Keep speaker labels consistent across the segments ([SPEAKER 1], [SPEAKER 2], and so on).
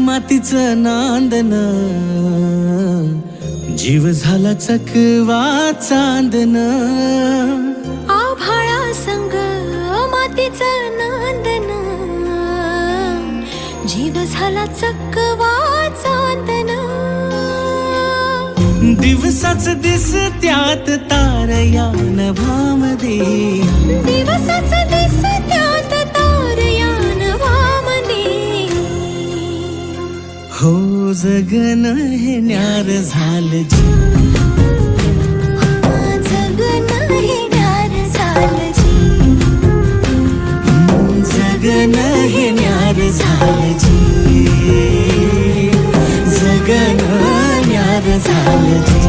[SPEAKER 1] मातीचं नांदन, जीव झाला चकवा चांदन.
[SPEAKER 2] आभाळा संग मातीचं नांदन, जीव झाला चकवा चांदन.
[SPEAKER 1] दिवसाच दिसत्यात तारया नभामध्ये,
[SPEAKER 2] दिवसाच दिसत्यात तारया नभामध्ये.
[SPEAKER 1] हो जगन हे न्यार झालं जी,
[SPEAKER 2] जगन हे न्यार झालं जी.
[SPEAKER 1] जगन हे न्यार झालं जी, जगन न्यार झालं जी.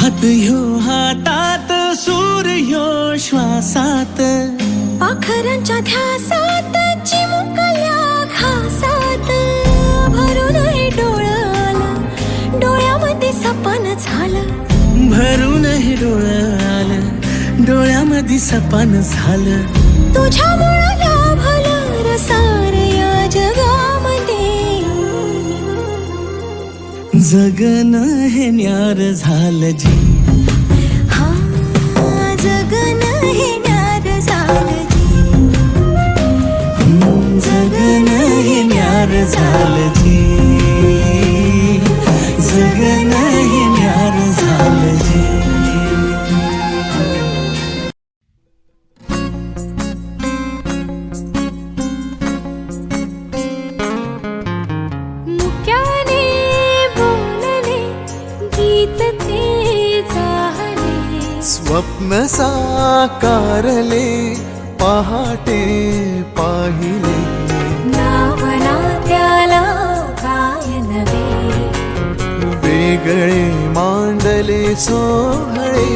[SPEAKER 1] हात ह्यो हातात, सूर ह्यो श्वासात,
[SPEAKER 2] पाखरांच्या ध्यासात, चिमुकल्या घासात. भरून हे डोळं डोळ्यामध्ये सपन झालं,
[SPEAKER 1] भरून हे डोळं आलं, डोळ्यामध्ये सपन झालं.
[SPEAKER 2] तुझ्यामुळं लाभलं रसार या जगामध्ये.
[SPEAKER 1] जगन हे न्यार झालं जी,
[SPEAKER 2] हा जगन हे न्यार झालं जी.
[SPEAKER 1] जगन हे न्यार झालं जी, जगन हे न्यार झालं जी.
[SPEAKER 2] मुक्याने बोलले गीत ते झाले,
[SPEAKER 3] स्वप्न साकारले पहाटे पाहिले.
[SPEAKER 2] नावना त्याला काय नवे,
[SPEAKER 3] वेगळे मांडले सोहळे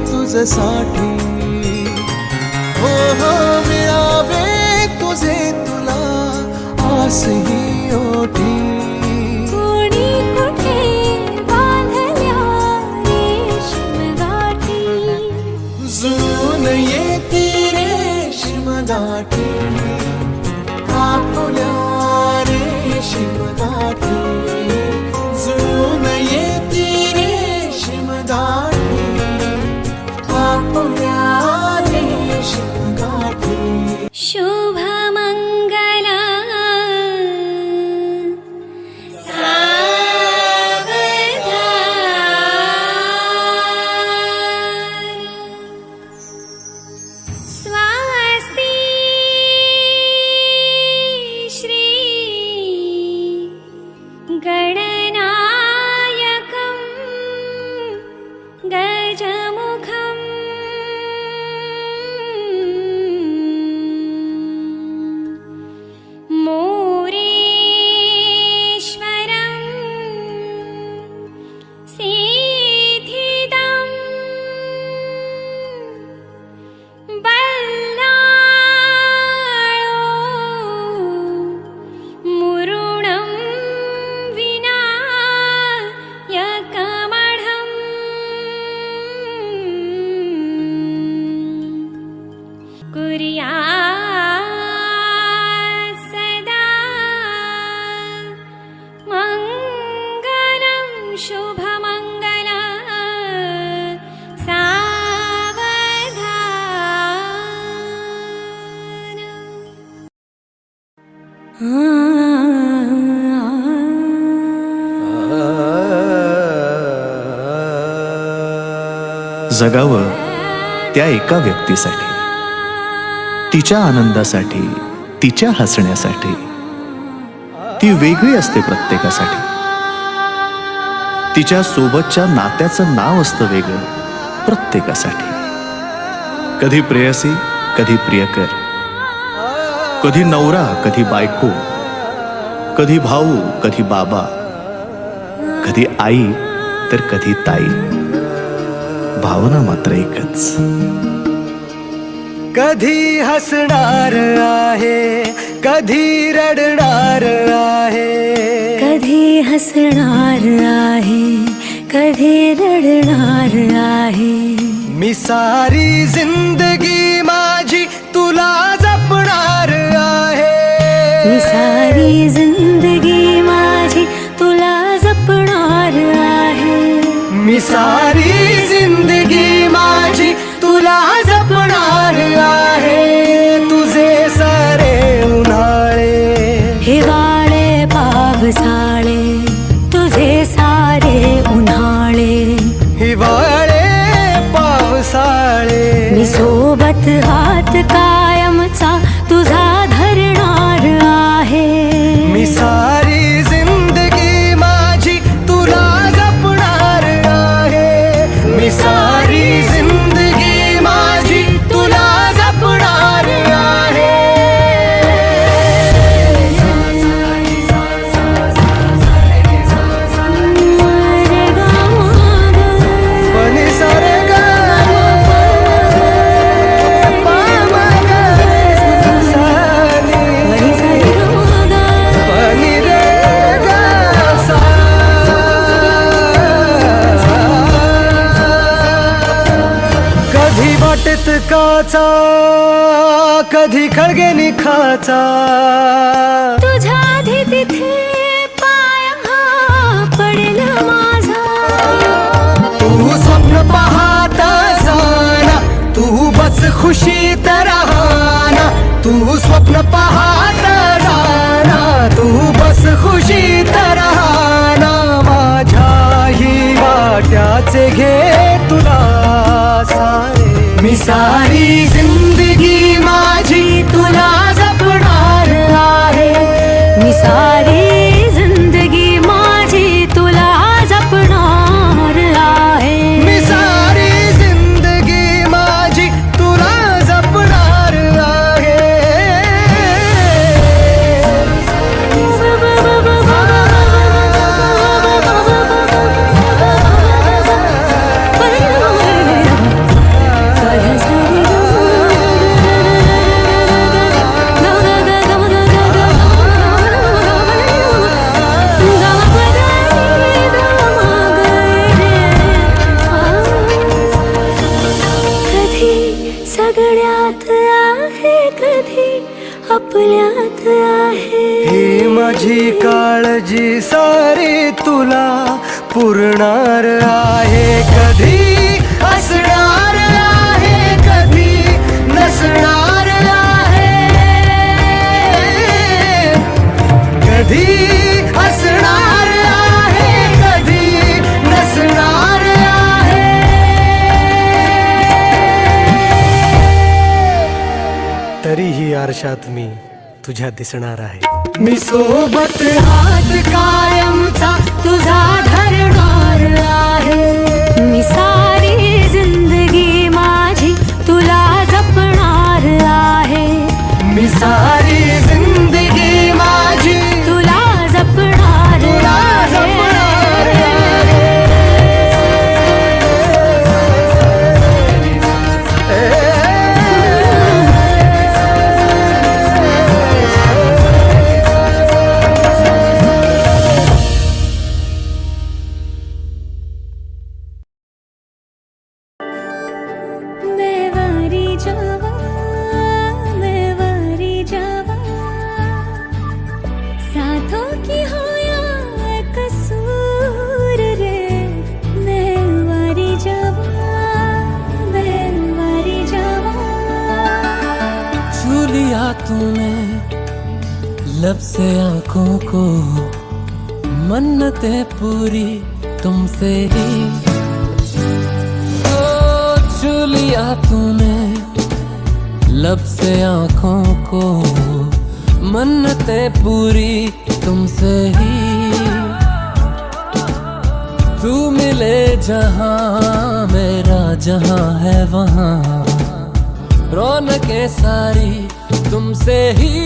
[SPEAKER 3] तुझसाठी. हो हो मिळावे तुझे तुला आस ही ओठी.
[SPEAKER 2] कोणी कुठे बांधल्या रेशीम गाठी.
[SPEAKER 3] जून येती रेशीम दाटी, आपुल्या रेशीम दाटी. जून येती रेशीम दाटी, आपुल्या रेशीम गाठी.
[SPEAKER 2] शुभ मंगला स्वस्ति श्री गणनायकं गजमुखं मोरेश्वरं सिद्धिदं बल्लाळो मुरुणं विनायकमढं. कुर्यात् सदा मङ्गलं शुभमङ्गलं
[SPEAKER 4] जगावं त्या एका व्यक्तीसाठी, तिच्या आनंदासाठी, तिच्या हसण्यासाठी. ती वेगळी असते प्रत्येकासाठी. तिच्या सोबतच्या नात्याचं नाव असतं वेगळं प्रत्येकासाठी. कधी प्रेयसी, कधी प्रियकर, कधी नवरा, कधी बायको, कधी भाऊ, कधी बाबा, कधी आई तर कधी ताई, भावना मात्र एकच.
[SPEAKER 3] कधी हसणार आहे, कधी रडणार आहे,
[SPEAKER 2] कधी हसणार आहे, कधी रडणार आहे.
[SPEAKER 3] मी सारी जिंदगी माझी तुला जपणार आहे.
[SPEAKER 2] मी सारी जिंदगी माझी तुला जपणार आहे.
[SPEAKER 3] मी सारी जिंदगी माझी तुला जपणार आहे. तुझे सारे उन्हाळे,
[SPEAKER 2] हिवाळे पावसाळे, तुझे सारे उन्हाळे,
[SPEAKER 3] हिवाळे पावसाळे.
[SPEAKER 2] मी सोबत हात कायमचा तुझा धरणार आहे.
[SPEAKER 3] मी सारी जिंदगी माझी तुला जपणार आहे. मी सारी जिंदगी माझी तुला जपणार आहे. पनी सारे गा पनी रे गा सा. कधी वाटेत काचा, कधी खळगे निखाचा.
[SPEAKER 2] तुझ्या आधी तिथे पाय हा पडेल माझा.
[SPEAKER 3] तू स्वप्न पाहत जाना, तू बस खुशीत राहना. तू स्वप्न पाहत जाना, तू बस खुशीत राहना. माझ्याही वाट्याचे घे तुला सारे. मी सारी जिंदगी माझी तुला जपणार आहे.
[SPEAKER 2] मी सारी जिंदगी माझी तुला जपणार आहे.
[SPEAKER 3] मी सारी जिंदगी माझी तुला जपणार आहे.
[SPEAKER 2] कधी सगळ्यात आहे, कधी आपल्यात आहे.
[SPEAKER 3] ही माझी काळजी सारी तुला पुरणार आहे. कधी असणार आहे, कधी नसणार आहे. कधी असणार आहे, कधी नसणार आहे. तरीही आरशात मी तुझ्या दिसणार आहे. मी सोबत हात कायमचा तुझा धरणार आहे.
[SPEAKER 2] मी सारी जिंदगी माझी तुला जपणार आहे.
[SPEAKER 3] मी सारी जिंदगी माझी
[SPEAKER 2] तुला जपणार
[SPEAKER 3] तुला जपणार आहे.
[SPEAKER 2] मैं वारी जावा, मैं वारी जावा, साथों की हो या कसूर रे. मैं वारी जावा, मैं वारी जावा.
[SPEAKER 1] छू लिया तूने लब से आंखों को, मन्नतें पूरी तुमसे ही. छू लिया तूने लब से आंखों को, मन्नतें पूरी तुमसे ही. तू मिले जहां मेरा जहां है वहां, रौनकें सारी तुमसे ही.